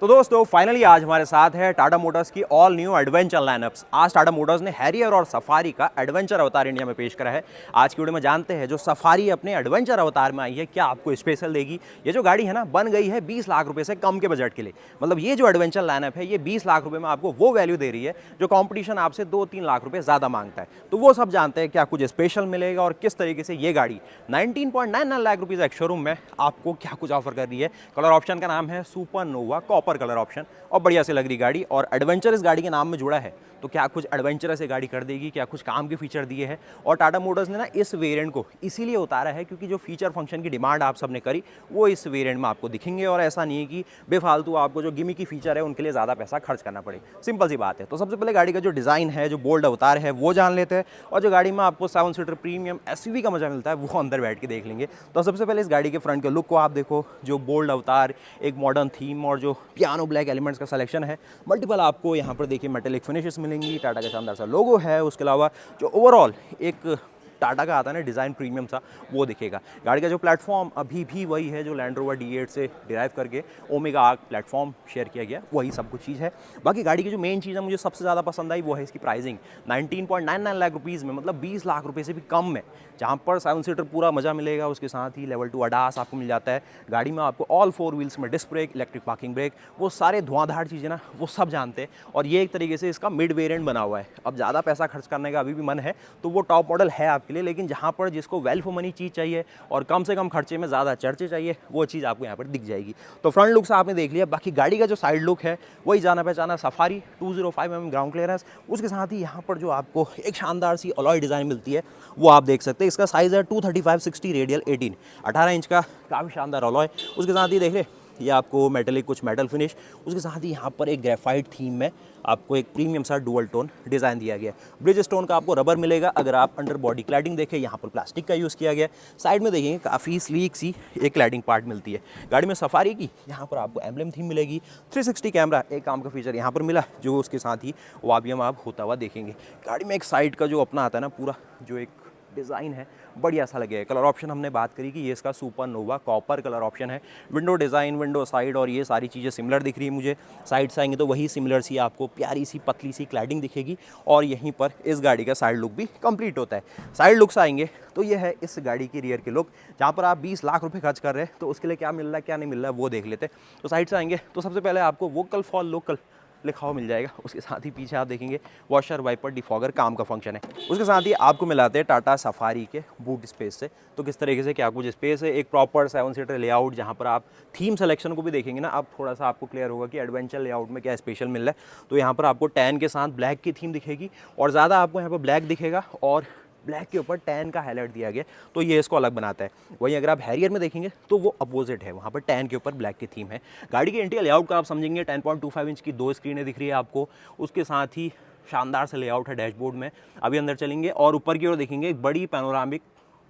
तो दोस्तों फाइनली आज हमारे साथ है टाटा मोटर्स की ऑल न्यू एडवेंचर लाइनअप्स। आज टाटा मोटर्स ने हैरियर और सफारी का एडवेंचर अवतार इंडिया में पेश करा है। आज की वीडियो में जानते हैं जो सफारी अपने एडवेंचर अवतार में आई है क्या आपको स्पेशल देगी। ये जो गाड़ी है ना बन गई है 20 लाख रुपए से कम के बजट के लिए। मतलब ये जो एडवेंचर लाइनअप है ये 20 लाख रुपए में आपको वो वैल्यू दे रही है जो कॉम्पिटिशन आपसे 2-3 लाख रुपए ज़्यादा मांगता है। तो वो सब जानते हैं क्या कुछ स्पेशल मिलेगा और किस तरीके से ये गाड़ी 19.99 लाख रुपीज़ एक शोरूम में आपको क्या कुछ ऑफर कर रही है। कलर ऑप्शन का नाम है सुपर नोवा कॉपर कलर ऑप्शन और बढ़िया से लग रही गाड़ी और एडवेंचर इस गाड़ी के नाम में जुड़ा है। तो क्या कुछ एडवेंचरस ये गाड़ी कर देगी, क्या कुछ काम के फीचर दिए हैं। और टाटा मोटर्स ने ना इस वेरिएंट को इसीलिए उतारा है क्योंकि जो फीचर फंक्शन की डिमांड आप सबने करी वो इस वेरिएंट में आपको दिखेंगे। और ऐसा नहीं है कि बेफालतू आपको जो गिमी की फीचर है उनके लिए ज़्यादा पैसा खर्च करना पड़े। सिंपल सी बात है। तो सबसे पहले गाड़ी का जो डिज़ाइन है, जो बोल्ड अवतार है वो जान लेते हैं और जो गाड़ी में आपको 7 सीटर प्रीमियम एसयूवी का मजा मिलता है वो अंदर बैठ के देख लेंगे। तो सबसे पहले इस गाड़ी के फ्रंट के लुक को आप देखो, जो बोल्ड अवतार, एक मॉडर्न थीम और जो पियानो ब्लैक एलिमेंट्स का सिलेक्शन है। मल्टीपल आपको यहाँ पर देखिए मेटेलिक फिनिशेस मिलेंगी, टाटा का शानदार सा लोगो है। उसके अलावा जो ओवरऑल एक टाटा का आता है ना डिज़ाइन प्रीमियम सा वो दिखेगा। गाड़ी का जो प्लेटफॉर्म अभी भी वही है जो लैंड रोवर D8 से डिराइव करके ओमेगा आर्क प्लेटफॉर्म शेयर किया गया, वही सब कुछ चीज़ है। बाकी गाड़ी की जो मेन चीज़ है मुझे सबसे ज़्यादा पसंद आई वो है इसकी प्राइसिंग 19.99 लाख रुपीज़ में, मतलब 20 लाख रुपये से भी कम में, जहाँ पर 7 सीटर पूरा मज़ा मिलेगा। उसके साथ ही लेवल 2 अडास आपको मिल जाता है। गाड़ी में आपको ऑल 4 व्हील्स में disc brake, electric parking brake, वो सारे धुआंधार चीज़ें ना वो सब जानते हैं। और ये एक तरीके से इसका मिड वेरिएंट बना हुआ है। अब ज़्यादा पैसा खर्च करने का अभी भी मन है तो वो टॉप मॉडल है आपके लिए, लेकिन जहाँ पर जिसको वेल फॉर मनी चीज़ चाहिए और कम से कम खर्चे में ज़्यादा चर्चे चाहिए वो चीज़ आपको यहाँ पर दिख जाएगी। तो फ्रंट लुक से आपने देख लिया। बाकी गाड़ी का जो साइड लुक है वही जाना पहचाना सफारी 205 mm ग्राउंड क्लियरेंस। उसके साथ ही यहाँ पर जो आपको एक शानदार सी अलॉय डिज़ाइन मिलती है वो आप देख सकते हैं। इसका साइज़ है 235/60 रेडियल 18 इंच का, काफ़ी शानदार अलॉय। उसके साथ ही देख ले ये आपको मेटेलिक कुछ मेटल फिनिश। उसके साथ ही यहाँ पर एक ग्रेफाइट थीम में आपको एक प्रीमियम सा डुअल टोन डिज़ाइन दिया गया है। ब्रिज स्टोन का आपको रबर मिलेगा। अगर आप अंडर बॉडी क्लैडिंग देखें यहाँ पर प्लास्टिक का यूज़ किया गया है। साइड में देखेंगे काफ़ी स्लीक सी एक क्लैडिंग पार्ट मिलती है। गाड़ी में सफारी की यहाँ पर आपको एम्ब्लेम थीम मिलेगी। 360 कैमरा एक काम का फीचर यहाँ पर मिला, जो उसके साथ ही वो भी हम आप होता हुआ देखेंगे। गाड़ी में एक साइड का जो अपना आता है ना पूरा जो एक डिज़ाइन है बढ़िया सा लगेगा। कलर ऑप्शन हमने बात करी कि ये इसका सुपर नोवा कॉपर कलर ऑप्शन है। विंडो डिज़ाइन, विंडो साइड और ये सारी चीज़ें सिमिलर दिख रही है मुझे। साइड से आएंगे तो वही सिमिलर सी आपको प्यारी सी पतली सी क्लैडिंग दिखेगी और यहीं पर इस गाड़ी का साइड लुक भी कंप्लीट होता है। साइड लुक से आएंगे तो ये है इस गाड़ी की रियर की लुक, जहाँ पर आप 20 लाख रुपये खर्च कर रहे हैं तो उसके लिए क्या मिल रहा है क्या नहीं मिल रहा है वो देख लेते हैं। तो साइड से आएंगे तो सबसे पहले आपको वोकल फॉर लोकल लिखा हुआ मिल जाएगा। उसके साथ ही पीछे आप देखेंगे वॉशर, वाइपर, डिफॉगर काम का फंक्शन है। उसके साथ ही आपको मिलाते हैं टाटा सफारी के बूट स्पेस से। तो किस तरीके से क्या कुछ स्पेस है, एक प्रॉपर 7 सीटर लेआउट, जहाँ पर आप थीम सिलेक्शन को भी देखेंगे ना आप थोड़ा सा आपको क्लियर होगा कि एडवेंचर लेआउट में क्या स्पेशल मिल रहा है। तो यहाँ पर आपको टैन के साथ ब्लैक की थीम दिखेगी और ज़्यादा आपको यहाँ पर ब्लैक दिखेगा और ब्लैक के ऊपर टैन का हाईलाइट दिया गया तो ये इसको अलग बनाता है। वहीं अगर आप हैरियर में देखेंगे तो वो अपोजिट है, वहाँ पर टैन के ऊपर ब्लैक की थीम है। गाड़ी के इंटीरियर लेआउट का आप समझेंगे 10.25 इंच की 2 स्क्रीनें दिख रही है आपको। उसके साथ ही शानदार से लेआउट है डैशबोर्ड में। अभी अंदर चलेंगे और ऊपर की ओर देखेंगे एक बड़ी पैनोरामिक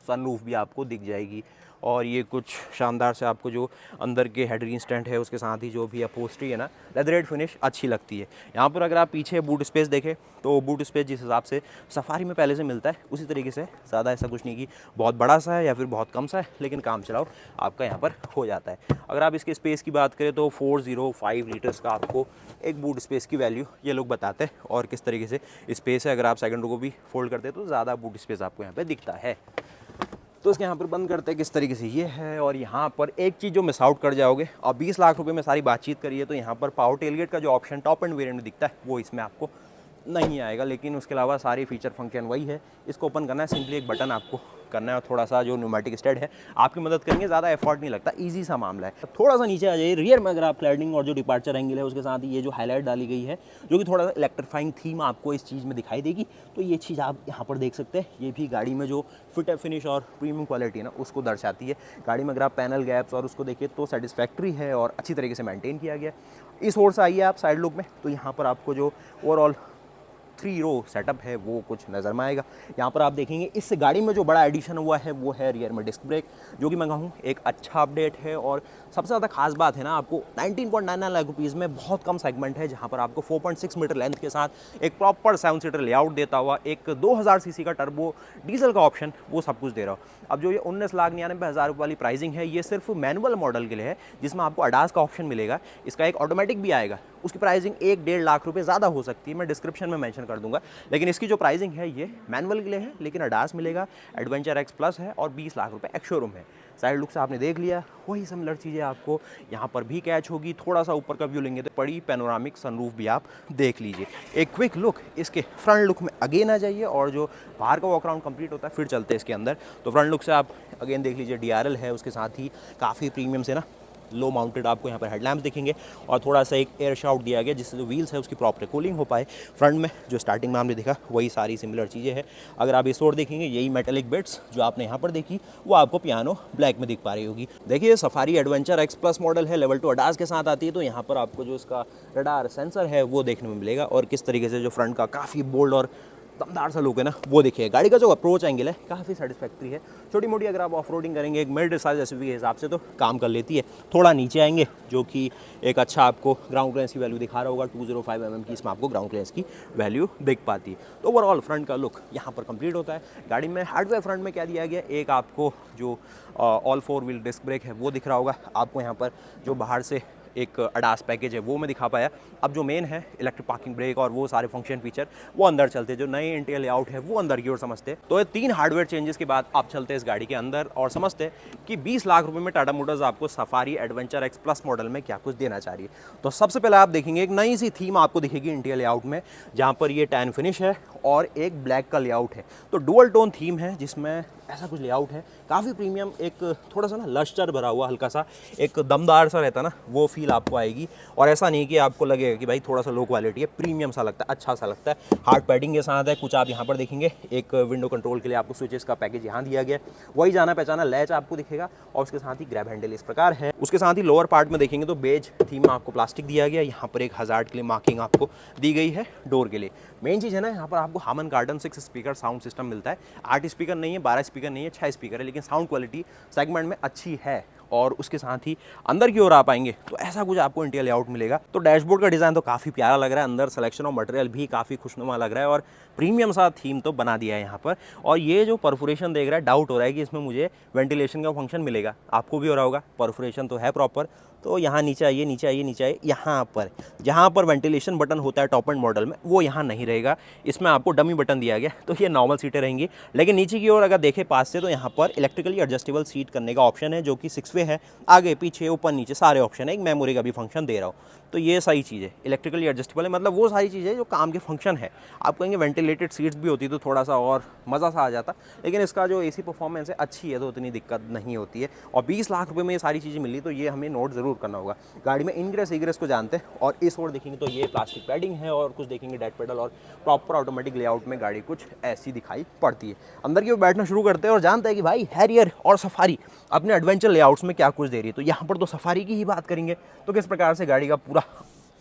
सनरूफ भी आपको दिख जाएगी। और ये कुछ शानदार से आपको जो अंदर के हेड स्टैंड है उसके साथ ही जो भी अपोस्ट्री है ना लेदरेट फिनिश अच्छी लगती है। यहाँ पर अगर आप पीछे बूट स्पेस देखें तो बूट स्पेस जिस हिसाब से सफारी में पहले से मिलता है उसी तरीके से ज़्यादा ऐसा कुछ नहीं कि बहुत बड़ा सा है या फिर बहुत कम सा है, लेकिन काम चलाओ आपका यहाँ पर हो जाता है। अगर आप इसके स्पेस की बात करें तो 405 लीटर्स का आपको एक बूट स्पेस की वैल्यू ये लोग बताते हैं और किस तरीके से स्पेस है। अगर आप सेकंड को भी फोल्ड करते हैं तो ज़्यादा बूट स्पेस आपको यहाँ पर दिखता है। तो इसके यहाँ पर बंद करते हैं किस तरीके से ये है। और यहाँ पर एक चीज़ जो मिस आउट कर जाओगे, और 20 लाख रुपए में सारी बातचीत करिए तो यहाँ पर पावर टेलगेट का जो ऑप्शन टॉप एंड वेरिएंट में दिखता है वो इसमें आपको नहीं आएगा, लेकिन उसके अलावा सारे फीचर फंक्शन वही है। इसको ओपन करना है, सिंपली एक बटन आपको करना है और थोड़ा सा जो न्यूमेटिक स्टड है आपकी मदद करेंगे। ज़्यादा एफर्ट नहीं लगता, इजी सा मामला है। थोड़ा सा नीचे आ जाइए, रियर में अगर आप क्लैडिंग और जो डिपार्चर एंगल है उसके साथ ही ये जो हाईलाइट डाली गई है जो कि थोड़ा सा इलेक्ट्रीफाइंग थीम आपको इस चीज़ में दिखाई देगी, तो ये चीज़ आप यहाँ पर देख सकते हैं। ये भी गाड़ी में जो फिट फिनिश और प्रीमियम क्वालिटी है ना उसको दर्शाती है। गाड़ी में अगर आप पैनल गैप्स और उसको देखिए तो सेटिस्फैक्ट्री है और अच्छी तरीके से मेंटेन किया गया। इस ओर से आइए आप साइड लुक में तो यहाँ पर आपको जो ओवरऑल 3 रो सेटअप है वो कुछ नज़र में आएगा। यहाँ पर आप देखेंगे इस गाड़ी में जो बड़ा एडिशन हुआ है वो है रियर में डिस्क ब्रेक, जो कि मैं कहूँ एक अच्छा अपडेट है। और सबसे ज़्यादा खास बात है ना, आपको 19.99 लाख रुपीज़ में बहुत कम सेगमेंट है जहाँ पर आपको 4.6 मीटर लेंथ के साथ एक प्रॉपर 7 सीटर लेआउट देता हुआ एक 2000 सीसी का टर्बो डीजल का ऑप्शन वो सब कुछ दे रहा हो। अब जो ये 19,99,000 वाली प्राइसिंग है ये सिर्फ मैनुअल मॉडल के लिए है, जिसमें आपको अडास का ऑप्शन मिलेगा। इसका एक ऑटोमेटिक भी आएगा, उसकी प्राइसिंग 1-1.5 लाख रुपए ज़्यादा हो सकती है, मैं डिस्क्रिप्शन में मेंशन कर दूंगा। लेकिन इसकी जो प्राइसिंग है ये मैनुअल के लिए है, लेकिन अडास मिलेगा, एडवेंचर एक्स प्लस है और 20 लाख रुपए एक्स शोरूम है। साइड लुक से आपने देख लिया, वही सिमिलर चीज़ें आपको यहाँ पर भी कैच होगी। थोड़ा सा ऊपर का व्यू लेंगे तो बड़ी पैनोरामिक सनरूफ भी आप देख लीजिए। एक क्विक लुक इसके फ्रंट लुक में अगेन आ जाइए और जो बाहर का वॉक अराउंड कंप्लीट होता है फिर चलते हैं इसके अंदर। तो फ्रंट लुक से आप अगेन देख लीजिए, DRL है, उसके साथ ही काफ़ी प्रीमियम से ना लो माउंटेड आपको यहाँ पर हेडलैम्प्स दिखेंगे और थोड़ा सा एक एयर शाउट दिया गया जिससे जो व्हील्स है उसकी प्रॉपर कूलिंग हो पाए। फ्रंट में जो स्टार्टिंग में हमने देखा वही सारी सिमिलर चीज़ें हैं। अगर आप इस ओर देखेंगे यही मेटेलिक बिट्स जो आपने यहाँ पर देखी वो आपको पियानो ब्लैक में दिख पा रही होगी। देखिए safari adventure x plus model है, लेवल 2 अडास के साथ आती है, तो यहाँ पर आपको जो इसका रडार सेंसर है वो देखने में मिलेगा। और किस तरीके से जो फ्रंट का काफ़ी बोल्ड और दमदार सा लुक है ना वो देखिए। गाड़ी का जो अप्रोच एंगल है काफ़ी सेटिस्फैक्ट्री है। छोटी मोटी अगर आप ऑफ रोडिंग करेंगे एक मिड साइज एसयूवी के हिसाब से तो काम कर लेती है। थोड़ा नीचे आएंगे जो कि एक अच्छा आपको ग्राउंड क्लियरेंस की वैल्यू दिखा रहा होगा, 205 mm की इसमें आपको ग्राउंड क्लियरेंस की वैल्यू दिख पाती है। तो ओवरऑल फ्रंट का लुक यहाँ पर कंप्लीट होता है। गाड़ी में हार्डवेयर फ्रंट में क्या दिया गया, एक आपको जो ऑल 4 व्हील डिस्क ब्रेक है वो दिख रहा होगा आपको। यहाँ पर जो बाहर से एक अडास पैकेज है वो मैं दिखा पाया। अब जो मेन है इलेक्ट्रिक पार्किंग ब्रेक और वो सारे फंक्शन फीचर वो अंदर चलते हैं, जो नए इंटीरियर लेआउट है वो अंदर की ओर समझते हैं। तो ये 3 हार्डवेयर चेंजेस के बाद आप चलते हैं इस गाड़ी के अंदर और समझते हैं कि 20 लाख रुपए में टाटा मोटर्स आपको safari adventure x plus model में क्या कुछ देना चाह रही है। तो सबसे पहले आप देखेंगे एक नई सी थीम आपको दिखेगी इंटीरियर लेआउट में, जहाँ पर ये टैन फिनिश है और एक ब्लैक का लेआउट है। तो डुअल टोन थीम है जिसमें ऐसा कुछ लेआउट है, काफ़ी प्रीमियम, एक थोड़ा सा ना लस्टर भरा हुआ हल्का सा एक दमदार सा रहता ना वो फील आपको आएगी। और ऐसा नहीं कि आपको लगेगा कि भाई थोड़ा सा लो क्वालिटी है, प्रीमियम सा लगता है, अच्छा सा लगता है। हार्ड पैडिंग के साथ है। कुछ आप यहाँ पर देखेंगे एक विंडो कंट्रोल के लिए आपको स्विचेस का पैकेज यहाँ दिया गया, वही जाना पहचाना लैच आपको दिखेगा और उसके साथ ही ग्रैब हैंडल इस प्रकार है। उसके साथ ही लोअर पार्ट में देखेंगे तो बेज थीम में आपको प्लास्टिक दिया गया, यहाँ पर एक हजार्ड के लिए मार्किंग आपको दी गई है डोर के लिए। मेन चीज़ है ना, यहाँ पर आपको हामन कार्डन 6 स्पीकर साउंड सिस्टम मिलता है। 8 स्पीकर नहीं है, 12 स्पीकर नहीं है, 6 स्पीकर है, लेकिन साउंड क्वालिटी सेगमेंट में अच्छी है। और उसके साथ ही अंदर की ओर आप आएंगे तो ऐसा कुछ आपको इंटीरियर लेआउट मिलेगा। तो डैशबोर्ड का डिज़ाइन तो काफ़ी प्यारा लग रहा है, अंदर सिलेक्शन ऑफ मटेरियल भी काफ़ी खुशनुमा लग रहा है और प्रीमियम सा थीम तो बना दिया है यहाँ पर। और ये जो परफोरेशन देख रहा है, डाउट हो रहा है कि इसमें मुझे वेंटिलेशन का फंक्शन मिलेगा, आपको भी हो रहा होगा। परफोरेशन तो है प्रॉपर। तो यहाँ नीचे आइए, नीचे आइए, नीचे आइए, यहाँ पर जहाँ पर वेंटिलेशन बटन होता है टॉप एंड मॉडल में वो यहाँ नहीं रहेगा, इसमें आपको डमी बटन दिया गया। तो ये नॉर्मल सीटें रहेंगी। लेकिन नीचे की ओर अगर देखें पास से तो यहाँ पर इलेक्ट्रिकली एडजस्टेबल सीट करने का ऑप्शन है, जो कि 6 वे है, आगे पीछे ऊपर नीचे सारे ऑप्शन है, एक मेमोरी का भी फंक्शन दे रहा हो। तो ये सही चीज़ है, इलेक्ट्रिकली एडजस्टेबल है, मतलब वो सारी चीज़ें जो काम के फंक्शन है। आप कहेंगे वेंटिलेटेड सीट्स भी होती तो थोड़ा सा और मज़ा सा आ जाता, लेकिन इसका जो AC परफॉर्मेंस है अच्छी है तो उतनी दिक्कत नहीं होती है। और 20 लाख रुपए में ये सारी चीज़ें मिली तो ये हमें नोट ज़रूर करना होगा। गाड़ी में इनग्रेस इग्रेस को जानते हैं। और इस ओर देखेंगे तो ये प्लास्टिक पैडिंग है और कुछ देखेंगे डेड पेडल और प्रॉपर ऑटोमेटिक लेआउट में गाड़ी कुछ ऐसी दिखाई पड़ती है। अंदर की ओर बैठना शुरू करते हैं और जानते हैं कि भाई हैरियर और सफारी अपने एडवेंचर लेआउट्स में क्या कुछ दे रही है। तो यहाँ पर तो सफारी की ही बात करेंगे, तो किस प्रकार से गाड़ी का पूरा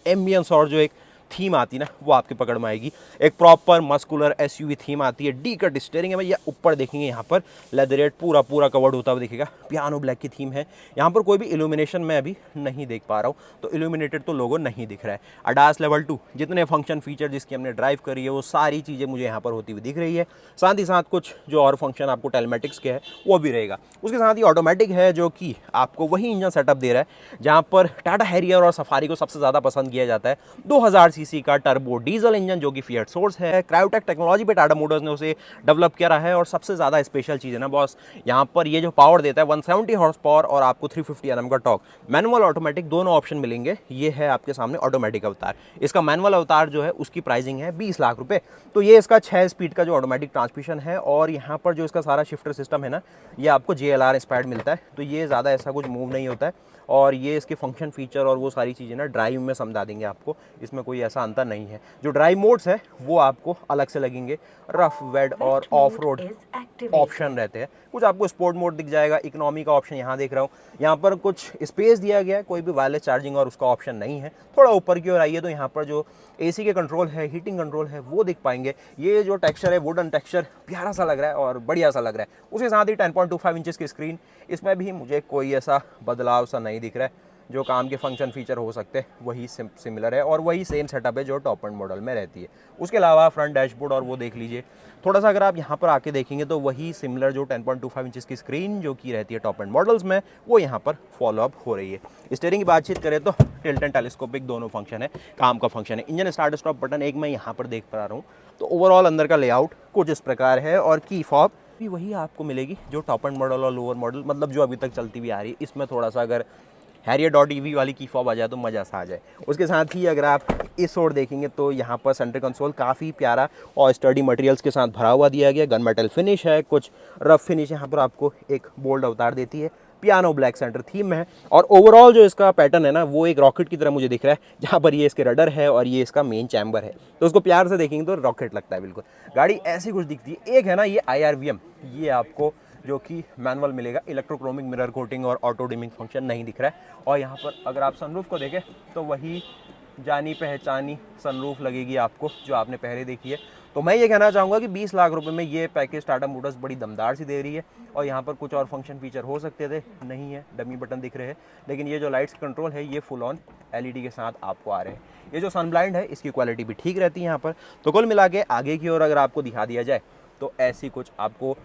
एम्बियंस और जो एक थीम आती है ना वो आपके पकड़ में आएगी। एक प्रॉपर मस्कुलर SUV थीम आती है, डी कट स्टीयरिंग है भैया। ऊपर देखेंगे यहाँ पर लेदरेट पूरा कवर्ड होता हुआ दिखेगा, पियानो ब्लैक की थीम है। यहाँ पर कोई भी इल्यूमिनेशन मैं अभी नहीं देख पा रहा हूँ, तो इल्यूमिनेटेड तो लोगो नहीं दिख रहा है। अडास लेवल 2 जितने फंक्शन फीचर जिसकी हमने ड्राइव करी है वो सारी चीज़ें मुझे यहाँ पर होती हुई दिख रही है। साथ ही साथ कुछ जो और फंक्शन आपको टेलमेटिक्स के है वो भी रहेगा। उसके साथ ही ऑटोमेटिक है जो कि आपको वही इंजन सेटअप दे रहा है जहाँ पर टाटा हैरियर और सफारी को सबसे ज़्यादा पसंद किया जाता है। 2000 सीसी का टर्बो डीजल इंजन जो कि फिएट सोर्स है। क्रायोटेक टेक्नोलॉजी पे टाटा मोटर्स ने उसे डेवलप किया है। और सबसे ज़्यादा स्पेशल चीज़ है ना बॉस, यहाँ पर ये जो पावर देता है 170 हॉर्स पावर और आपको 350 Nm का टॉर्क। मैनुअल ऑटोमेटिक दोनों ऑप्शन मिलेंगे। ये है आपके सामने ऑटोमेटिक अवतार। इसका मैनुअल अवतार जो है उसकी प्राइसिंग है 20 लाख रुपए। तो ये इसका 6 स्पीड का जो ऑटोमेटिक ट्रांसमिशन है और यहाँ पर जो इसका सारा शिफ्टर सिस्टम है ना ये आपको JLR इंस्पायर्ड मिलता है। तो ये ज़्यादा ऐसा कुछ मूव नहीं होता है। और ये इसके फंक्शन फीचर और वो सारी चीज़ें ना ड्राइव में समझा देंगे आपको, इसमें कोई ऐसा अंतर नहीं है। जो ड्राइव मोड्स है वो आपको अलग से लगेंगे, रफ वेड और ऑफ रोड ऑप्शन रहते हैं। कुछ आपको स्पोर्ट मोड दिख जाएगा, इकोनॉमी का ऑप्शन यहाँ देख रहा हूँ। यहाँ पर कुछ स्पेस दिया गया है, कोई भी वायरलेस चार्जिंग और उसका ऑप्शन नहीं है। थोड़ा ऊपर की ओर आइए तो यहाँ पर जो AC के कंट्रोल है, हीटिंग कंट्रोल है, वो दिख पाएंगे। ये जो टेक्सचर है, वुडन टेक्सचर, प्यारा सा लग रहा है और बढ़िया सा लग रहा है। उसके साथ ही 10.25 इंचेस की स्क्रीन, इसमें भी मुझे कोई ऐसा बदलाव सा नहीं दिख रहा है। जो काम के फंक्शन फीचर हो सकते हैं वही सिमिलर है और वही सेम सेटअप है जो टॉप एंड मॉडल में रहती है। उसके अलावा फ्रंट डैशबोर्ड और वो देख लीजिए, थोड़ा सा अगर आप यहाँ पर आके देखेंगे तो वही सिमिलर जो 10.25 इंचेस की स्क्रीन जो की रहती है टॉप एंड मॉडल्स में, वो यहाँ पर फॉलो अप हो रही है। स्टीयरिंग की बातचीत करें तो टिल्ट एंड टेलीस्कोपिक दोनों फंक्शन है, काम का फंक्शन है। इंजन स्टार्ट स्टॉप बटन एक मैं यहाँ पर देख पा रहा हूँ। तो ओवरऑल अंदर का लेआउट कुछ इस प्रकार है और की फॉब भी वही आपको मिलेगी जो टॉप एंड मॉडल और लोअर मॉडल, मतलब जो अभी तक चलती भी आ रही है। इसमें थोड़ा सा अगर Harrier.ev वाली की फॉब आ जाए तो मज़ा सा आ जाए। उसके साथ ही अगर आप इस ओर देखेंगे तो यहाँ पर सेंटर कंसोल काफ़ी प्यारा और स्टडी मटेरियल्स के साथ भरा हुआ दिया गया। गन मेटल फिनिश है, कुछ रफ फिनिश यहाँ पर आपको एक बोल्ड अवतार देती है। पियानो ब्लैक सेंटर थीम में है और ओवरऑल जो इसका पैटर्न है ना, वो एक रॉकेट की तरह मुझे दिख रहा है, जहाँ पर ये इसके रडर है और ये इसका मेन चैम्बर है। तो उसको प्यार से देखेंगे तो रॉकेट लगता है बिल्कुल। गाड़ी ऐसी कुछ दिखती है। एक है ना ये IRVM, ये आपको जो कि मैनुअल मिलेगा, इलेक्ट्रोक्रोमिक मिरर कोटिंग और ऑटो डिमिंग फंक्शन नहीं दिख रहा है। और यहाँ पर अगर आप सनरूफ को देखें तो वही जानी पहचानी सनरूफ लगेगी आपको जो आपने पहले देखी है। तो मैं ये कहना चाहूँगा कि 20 लाख रुपए में ये पैकेज टाटा मोटर्स बड़ी दमदार सी दे रही है। और यहाँ पर कुछ और फंक्शन फीचर हो सकते थे, नहीं है, डमी बटन दिख रहे हैं। लेकिन ये जो लाइट्स कंट्रोल है ये फुल ऑन LED के साथ आपको आ रहे हैं। ये जो सन ब्लाइंड है इसकी क्वालिटी भी ठीक रहती है यहाँ पर। तो कुल मिला के आगे की ओर अगर आपको दिखा दिया जाए तो ऐसी कुछ आपको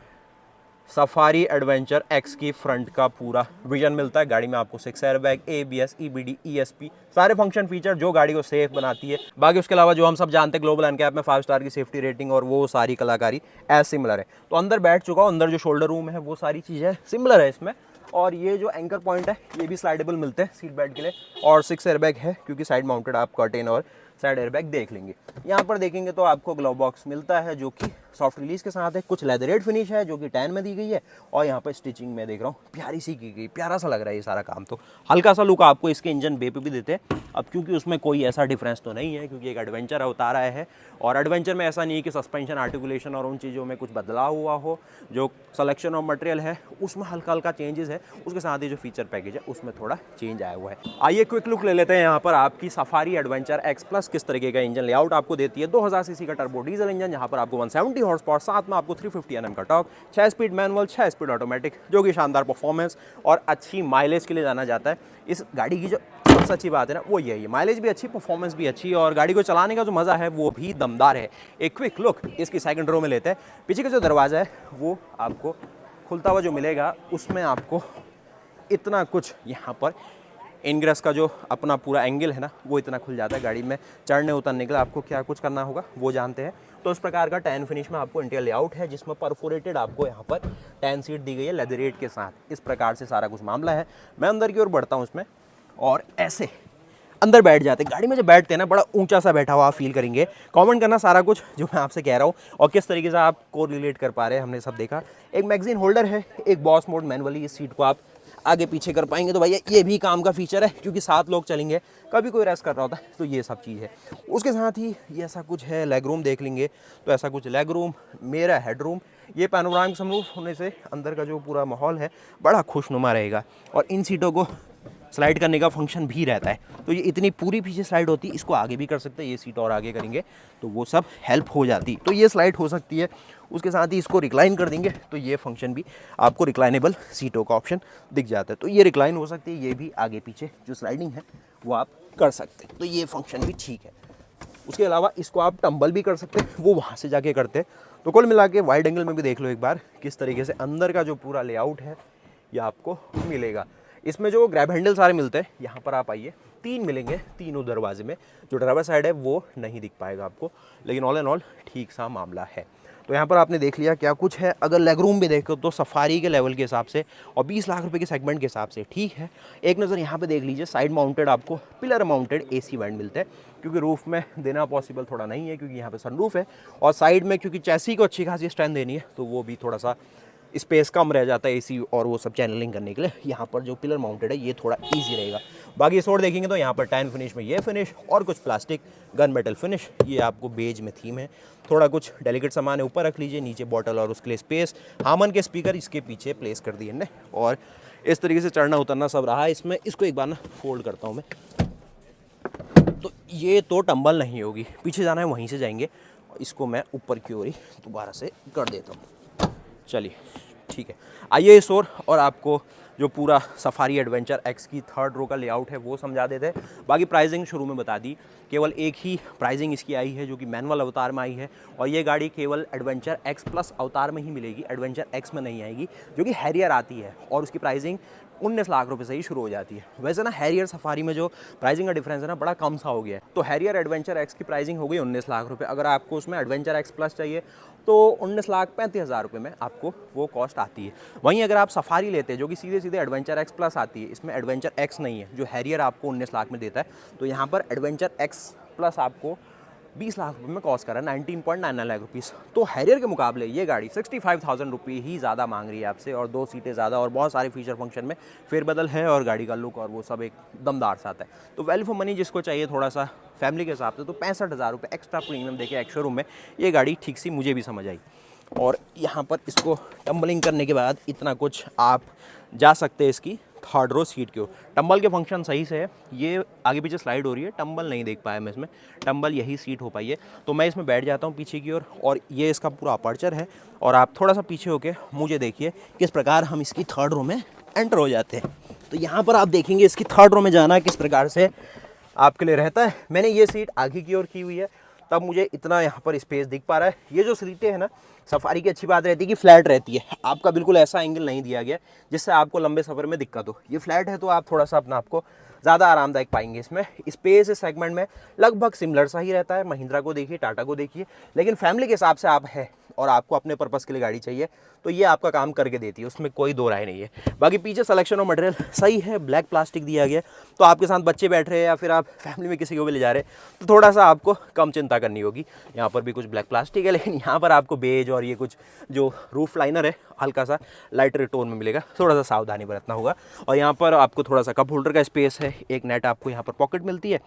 सफारी एडवेंचर X की फ्रंट का पूरा विजन मिलता है। गाड़ी में आपको 6 एयरबैग, ABS, EBD, ESP, सारे फंक्शन फीचर जो गाड़ी को सेफ बनाती है। बाकी उसके अलावा जो हम सब जानते हैं ग्लोबल एनकैप में 5 स्टार की सेफ्टी रेटिंग और वो सारी कलाकारी एज सिमिलर है। तो अंदर बैठ चुका हूँ, अंदर जो शोल्डर रूम है वो सारी चीज़ें सिमिलर है इसमें। और ये जो एंकर पॉइंट है ये भी स्लाइडेबल मिलते हैं सीट बेल्ट के लिए। और 6 एयरबैग है क्योंकि साइड माउंटेड आप कर्टेन और साइड एयरबैग देख लेंगे। यहाँ पर देखेंगे तो आपको ग्लव बॉक्स मिलता है जो कि सॉफ्ट रिलीज के साथ है। कुछ लेदरेट फिनिश है जो कि टैन में दी गई है और यहाँ पर स्टिचिंग में देख रहा हूँ प्यारी सी की गई, प्यारा सा लग रहा है ये सारा काम। तो हल्का सा लुक आपको इसके इंजन बे पे भी देते हैं। अब क्योंकि उसमें कोई ऐसा डिफरेंस तो नहीं है क्योंकि एक एडवेंचर अवतार आया है और एडवेंचर में ऐसा नहीं है कि सस्पेंशन, आर्टिकुलेशन और उन चीज़ों में कुछ बदलाव हुआ हो। जो सिलेक्शन ऑफ मटेरियल है उसमें हल्का हल्का चेंजेस है, उसके साथ ही जो फीचर पैकेज है उसमें थोड़ा चेंज आया हुआ है। आइए क्विक लुक ले लेते हैं यहाँ पर आपकी सफारी एडवेंचर X प्लस किस तरीके का इंजन लेआउट आपको देती है। 2000 सीसी का टर्बो डीजल इंजन, यहाँ पर आपको 170 हॉर्स पावर, साथ में आपको 350 Nm का torque, 6 speed manual, 6 speed automatic, जो कि शानदार परफॉर्मेंस और अच्छी माइलेज के लिए जाना जाता है। इस गाड़ी की जो सबसे अच्छी बात है ना वो यही है, माइलेज भी अच्छी, परफॉर्मेंस भी अच्छी और गाड़ी को चलाने का जो मज़ा है वो भी दमदार है। एक क्विक लुक इसकी सेकंड रो में लेते हैं। पीछे का जो दरवाज़ा है वो आपको खुलता हुआ जो मिलेगा, उसमें आपको इतना कुछ यहाँ पर इनग्रेस का जो अपना पूरा एंगल है ना वो इतना खुल जाता है। गाड़ी में चढ़ने उतरने के लिए आपको क्या कुछ करना होगा वो जानते हैं। तो इस प्रकार का टैन फिनिश में आपको इंटीरियर लेआउट है जिसमें परफोरेटेड आपको यहाँ पर टैन सीट दी गई है लेदरेट के साथ। इस प्रकार से सारा कुछ मामला है। मैं अंदर की ओर बढ़ता हूँ इसमें और ऐसे अंदर बैठ जाते हैं। गाड़ी में जब बैठते हैं ना बड़ा ऊंचा सा बैठा हुआ आप फील करेंगे। कमेंट करना सारा कुछ जो मैं आपसे कह रहा हूँ और किस तरीके से आप को रिलेट कर पा रहे हैं, हमने सब देखा। एक मैगजीन होल्डर है, एक बॉस मोड मैनुअली, इस सीट को आप आगे पीछे कर पाएंगे तो भैया ये भी काम का फीचर है क्योंकि 7 लोग चलेंगे, कभी कोई रेस्ट कर रहा होता है तो ये सब चीज़ है। उसके साथ ही ये ऐसा कुछ है, लेग रूम देख लेंगे तो ऐसा कुछ लेग रूम, मेरा हेड रूम। ये पैनोरामिक सनरूफ होने से अंदर का जो पूरा माहौल है बड़ा खुशनुमा रहेगा और इन सीटों को स्लाइड करने का फंक्शन भी रहता है। तो ये इतनी पूरी पीछे स्लाइड होती है, इसको आगे भी कर सकते हैं, ये सीट और आगे करेंगे तो वो सब हेल्प हो जाती, तो ये स्लाइड हो सकती है। उसके साथ ही इसको रिक्लाइन कर देंगे तो ये फंक्शन भी आपको रिक्लाइनेबल सीटों का ऑप्शन दिख जाता है। तो ये रिक्लाइन हो सकती है, ये भी आगे पीछे जो स्लाइडिंग है वो आप कर सकते हैं, तो ये फंक्शन भी ठीक है। उसके अलावा इसको आप टम्बल भी कर सकते हैं, वो वहाँ से जाके करते हैं। तो कुल मिला के वाइड एंगल में भी देख लो एक बार किस तरीके से अंदर का जो पूरा लेआउट है ये आपको मिलेगा। इसमें जो ग्रैब हैंडल सारे मिलते हैं, यहाँ पर आप आइए 3 मिलेंगे तीनों दरवाजे में। जो ड्राइवर साइड है वो नहीं दिख पाएगा आपको, लेकिन ऑल एंड ऑल ठीक सा मामला है। तो यहाँ पर आपने देख लिया क्या कुछ है। अगर लेग रूम भी देखो तो सफारी के लेवल के हिसाब से और 20 लाख रुपए के सेगमेंट के हिसाब से ठीक है। एक नज़र यहाँ पे देख लीजिए, साइड माउंटेड आपको पिलर माउंटेड AC वेंट मिलते हैं क्योंकि रूफ में देना पॉसिबल थोड़ा नहीं है क्योंकि यहाँ पे सनरूफ है और साइड में क्योंकि चैसी को अच्छी खासी स्ट्रेंथ देनी है तो वो भी थोड़ा सा स्पेस कम रह जाता है एसी और वो सब चैनलिंग करने के लिए। यहाँ पर जो पिलर माउंटेड है ये थोड़ा ईजी रहेगा। बाकी इस और देखेंगे तो यहाँ पर टैन फिनिश में ये फिनिश और कुछ प्लास्टिक गन मेटल फिनिश, ये आपको बेज में थीम है। थोड़ा कुछ डेलिकेट सामान है ऊपर रख लीजिए, नीचे बॉटल और उसके लिए स्पेस। हामन के स्पीकर इसके पीछे प्लेस कर दिए हमने और इस तरीके से चढ़ना उतरना सब रहा है इसमें। इसको एक बार ना फोल्ड करता हूँ मैं, तो ये तो टंबल नहीं होगी, पीछे जाना है वहीं से जाएंगे। इसको मैं ऊपर की ओर ही दोबारा से कर देता हूँ। चलिए ठीक है, आइए इस और आपको जो पूरा सफारी एडवेंचर एक्स की थर्ड रो का लेआउट है वो समझा देते हैं। बाकी प्राइसिंग शुरू में बता दी, केवल एक ही प्राइसिंग इसकी आई है जो कि मैनुअल अवतार में आई है और ये गाड़ी केवल एडवेंचर एक्स प्लस अवतार में ही मिलेगी, एडवेंचर एक्स में नहीं आएगी, जो कि हैरियर आती है और उसकी प्राइसिंग 19 लाख रुपए से ही शुरू हो जाती है। वैसे ना हैरियर सफारी में जो प्राइसिंग का डिफरेंस है ना बड़ा कम सा हो गया है, तो हैरियर एडवेंचर एक्स की प्राइसिंग हो गई 19 लाख रुपए। अगर आपको उसमें एडवेंचर एक्स प्लस चाहिए तो 19,35,000 रुपये में आपको वो कॉस्ट आती है। वहीं अगर आप सफारी लेते हैं जो कि सीधे सीधे एडवेंचर एक्स प्लस आती है, इसमें एडवेंचर एक्स नहीं है जो हैरियर आपको 19 लाख में देता है, तो यहाँ पर एडवेंचर एक्स प्लस आपको 20 लाख रुपये में कॉस्ट कर रहा है, 19.99 लाख रुपीज़। तो हैरियर के मुकाबले ये गाड़ी 65,000 रुपये ही ज़्यादा मांग रही है आपसे और 2 सीटें ज़्यादा और बहुत सारे फीचर फंक्शन में फेरबदल है और गाड़ी का लुक और वो सब एक दमदार सा आता है। तो वैल्यू फॉर मनी जिसको चाहिए थोड़ा सा फैमिली के हिसाब से, तो 65,000 रुपये एक्स्ट्रा प्रीमियम देके एक्स शोरूम में ये गाड़ी ठीक सी मुझे भी समझ आई। और यहाँ पर इसको टम्बलिंग करने के बाद इतना कुछ आप जा सकते हैं इसकी थर्ड रो सीट के। टंबल के फंक्शन सही से है, ये आगे पीछे स्लाइड हो रही है, टंबल नहीं देख पाया मैं इसमें, टंबल यही सीट हो पाई है। तो मैं इसमें बैठ जाता हूँ पीछे की ओर और ये इसका पूरा अपर्चर है और आप थोड़ा सा पीछे होके मुझे देखिए किस प्रकार हम इसकी थर्ड रो में एंटर हो जाते हैं। तो यहाँ पर आप देखेंगे इसकी थर्ड रो में जाना किस प्रकार से आपके लिए रहता है। मैंने ये सीट आगे की ओर की हुई है तब मुझे इतना यहाँ पर स्पेस दिख पा रहा है। ये जो सीटें हैं ना सफारी की अच्छी बात रहती है कि फ्लैट रहती है, आपका बिल्कुल ऐसा एंगल नहीं दिया गया जिससे आपको लंबे सफ़र में दिक्कत हो। ये फ्लैट है तो आप थोड़ा सा अपना आपको ज़्यादा आरामदायक पाएंगे। इसमें स्पेस इस सेगमेंट में लगभग सिमिलर सा ही रहता है, महिंद्रा को देखिए, टाटा को देखिए, लेकिन फैमिली के हिसाब से आप है और आपको अपने पर्पज़ के लिए गाड़ी चाहिए तो ये आपका काम करके देती है, उसमें कोई दो राय नहीं है। बाकी पीछे सिलेक्शन ऑफ मटेरियल सही है, ब्लैक प्लास्टिक दिया गया, तो आपके साथ बच्चे बैठ रहे हैं या फिर आप फैमिली में किसी को भी ले जा रहे हैं तो थोड़ा सा आपको कम चिंता करनी होगी। यहाँ पर भी कुछ ब्लैक प्लास्टिक है, लेकिन यहाँ पर आपको बेज और ये कुछ जो रूफ लाइनर है हल्का सा लाइटर टोन में मिलेगा, थोड़ा सा सावधानी बरतना होगा। और यहाँ पर आपको थोड़ा सा कप होल्डर का स्पेस है, एक नेट आपको यहाँ पर पॉकेट मिलती है,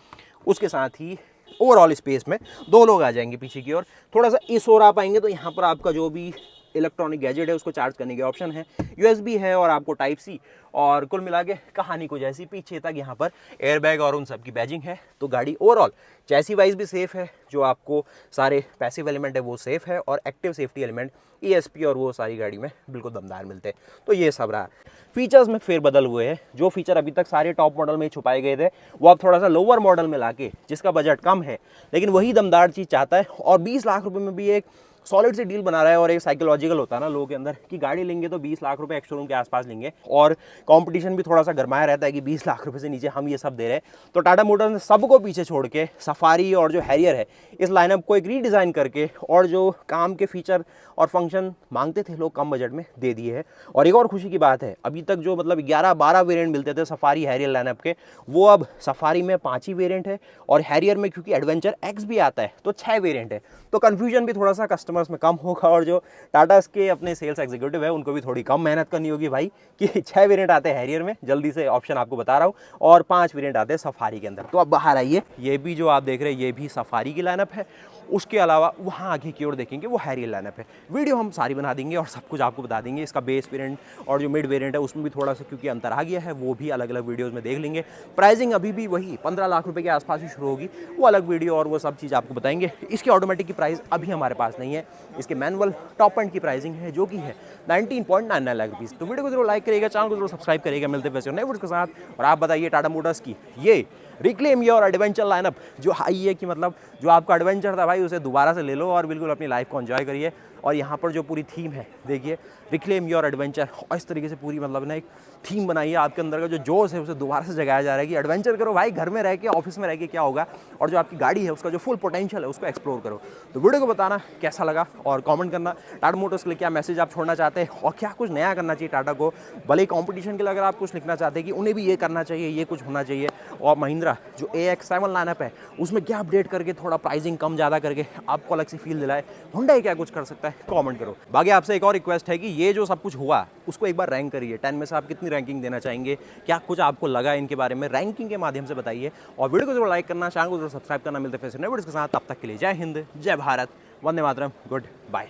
उसके साथ ही ओवरऑल स्पेस में 2 लोग आ जाएंगे पीछे की ओर। थोड़ा सा इस ओर आप आएंगे तो यहाँ पर आपका जो भी इलेक्ट्रॉनिक गैजेट है उसको चार्ज करने के ऑप्शन है, USB है और आपको टाइप C, और कुल मिला के कहानी को जैसी पीछे तक यहाँ पर एयरबैग और उन सब की बैजिंग है। तो गाड़ी ओवरऑल चैसी वाइज भी सेफ़ है, जो आपको सारे पैसिव एलिमेंट है वो सेफ़ है और एक्टिव सेफ्टी एलिमेंट ESP और वो सारी गाड़ी में बिल्कुल दमदार मिलते हैं। तो ये सब रहा। फीचर्स में फेरबदल हुए हैं, जो फीचर अभी तक सारे टॉप मॉडल में छुपाए गए थे वो अब थोड़ा सा लोअर मॉडल में लाके, जिसका बजट कम है लेकिन वही दमदार चीज़ चाहता है और 20 लाख रुपए में भी एक सॉलिड से डील बना रहा है। और एक साइकोलॉजिकल होता है ना लोगों के अंदर कि गाड़ी लेंगे तो 20 लाख रुपए एक्स शोरूम के आसपास लेंगे, और कंपटीशन भी थोड़ा सा गरमाया रहता है कि 20 लाख रुपए से नीचे हम ये सब दे रहे हैं। तो टाटा मोटर्स ने सबको पीछे छोड़ के सफारी और जो हैरियर है इस लाइनअप को एक रीडिज़ाइन करके और जो काम के फीचर और फंक्शन मांगते थे लोग कम बजट में दे दिए हैं। और एक और खुशी की बात है, अभी तक जो मतलब 11-12 वेरिएंट मिलते थे सफारी हैरियर लाइनअप के, वो अब सफारी में 5 ही वेरिएंट है और हैरियर में क्योंकि एडवेंचर एक्स भी आता है तो 6 वेरिएंट है। तो कन्फ्यूजन भी थोड़ा सा कस्टमर्स में कम होगा और जो टाटा के अपने सेल्स एग्जीक्यूटिव है उनको भी थोड़ी कम मेहनत करनी होगी भाई कि 6 वेरिएंट आते हैं हैरियर में, जल्दी से ऑप्शन आपको बता रहा हूँ, और 5 वेरिएंट आते हैं सफारी के अंदर। तो अब बाहर आइए, ये भी जो आप देख रहे हैं ये भी सफारी की लाइनअप है। उसके अलावा वहाँ आगे की ओर देखेंगे वो हैरियर लाइनअप है। वीडियो हम सारी बना देंगे और सब कुछ आपको बता देंगे। इसका बेस वेरिएंट और जो मिड वेरिएंट है उसमें भी थोड़ा सा क्योंकि अंतर आ गया है, वो भी अलग अलग वीडियोस में देख लेंगे। प्राइसिंग अभी भी वही 15 लाख रुपए के आसपास ही शुरू होगी, वो अलग वीडियो और वो सब चीज़ आपको बताएंगे। इसकी ऑटोमेटिक की प्राइस अभी हमारे पास नहीं है, इसके मैनुअल टॉप एंड की प्राइसिंग है जो कि है 19.99 लाख रुपीज़। तो वीडियो को जरूर लाइक करिएगा, चैनल को जरूर सब्सक्राइब करिएगा। मिलते हैं वैसे नए वीडियो के साथ। और आप बताइए टाटा मोटर्स की ये रिक्लेम योर एडवेंचर लाइनअप जो आई है कि मतलब जो आपका एडवेंचर था भाई उसे दोबारा से ले लो और बिल्कुल अपनी लाइफ को एंजॉय करिए। और यहाँ पर जो पूरी थीम है देखिए, रिक्लेम योर एडवेंचर, और इस तरीके से पूरी मतलब ना एक थीम बनाई है, आपके अंदर का जो जोश है उसे दोबारा से जगाया जा रहा है कि एडवेंचर करो भाई, घर में रह के, ऑफिस में रह के क्या होगा, और जो आपकी गाड़ी है उसका जो फुल पोटेंशियल है उसको एक्सप्लोर करो। तो वीडियो को बताना कैसा लगा और कमेंट करना टाटा मोटर्स के लिए क्या मैसेज आप छोड़ना चाहते हैं और क्या कुछ नया करना चाहिए टाटा को। भले ही कंपटीशन के लिए अगर आप कुछ लिखना चाहते हैं कि उन्हें भी ये करना चाहिए, ये कुछ होना चाहिए, और महिंद्रा जो AX7 लाइनअप है उसमें क्या अपडेट करके थोड़ा प्राइसिंग कम ज़्यादा करके आपको अलग सी फील दिलाए, होंडा क्या कुछ कर सकता है, कमेंट करो। बाकी आपसे एक और रिक्वेस्ट है कि ये जो सब कुछ हुआ उसको एक बार रैंक करिए, 10 में से आप कितनी रैंकिंग देना चाहेंगे, क्या कुछ आपको लगा इनके बारे में, रैंकिंग के माध्यम से बताइए। और वीडियो को जरूर लाइक करना, चैनल को जरूर सब्सक्राइब करना। मिलते हैं फिर से नए वीडियोस के साथ, तब तक के लिए जय हिंद, जय भारत, वंदे मातरम, गुड बाय।